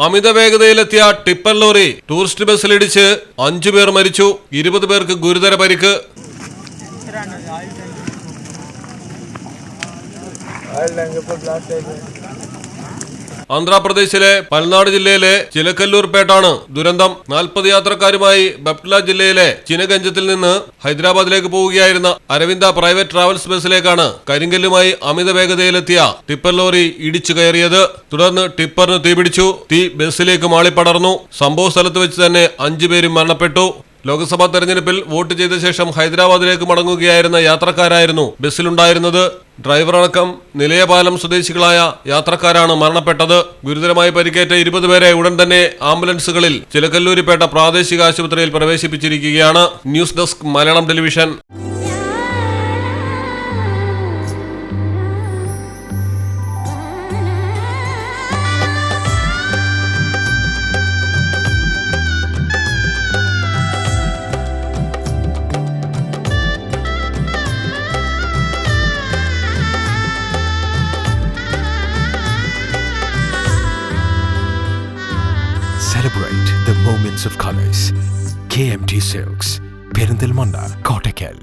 അമിത വേഗതയിലെത്തിയ tipper lorry tourist ബസ്സിലിടിച്ച് 5 പേർ മരിച്ചു, 20 പേർക്ക് ഗുരുതര പരിക്ക്. ആന്ധ്രാപ്രദേശിലെ പൽനാട് ജില്ലയിലെ ചിലക്കല്ലൂർപേട്ടാണ് ദുരന്തം. 40 യാത്രക്കാരുമായി ബട്ല ജില്ലയിലെ ചിനഗഞ്ചത്തിൽ നിന്ന് ഹൈദരാബാദിലേക്ക് പോവുകയായിരുന്ന അരവിന്ദ പ്രൈവറ്റ് ട്രാവൽസ് ബസ്സിലേക്കാണ് കരിങ്കല്ലുമായി അമിത വേഗതയിലെത്തിയ ടിപ്പർ ലോറി ഇടിച്ചു കയറിയത്. തുടർന്ന് ടിപ്പറിന് തീപിടിച്ചു. തീ ബസ്സിലേക്ക് മാളിപ്പടർന്നു. സംഭവ സ്ഥലത്ത് വെച്ച് തന്നെ 5 പേരും മരണപ്പെട്ടു. ലോക്സഭാ തെരഞ്ഞെടുപ്പിൽ വോട്ട് ചെയ്ത ശേഷം ഹൈദരാബാദിലേക്ക് മടങ്ങുകയായിരുന്ന യാത്രക്കാരായിരുന്നു ബസ്സിലുണ്ടായിരുന്നത്. ഡ്രൈവറടക്കം നിലയപാലം സ്വദേശികളായ യാത്രക്കാരാണ് മരണപ്പെട്ടത്. ഗുരുതരമായി പരിക്കേറ്റ 20 പേരെ ഉടൻ തന്നെ ആംബുലൻസുകളിൽ ചിലക്കല്ലൂരിപ്പേട്ട പ്രാദേശിക ആശുപത്രിയിൽ പ്രവേശിപ്പിച്ചിരിക്കുകയാണ്. News desk Malayalam television. Celebrate the moments of colors. KMT Silks, Perindalmanda, Kottakkal.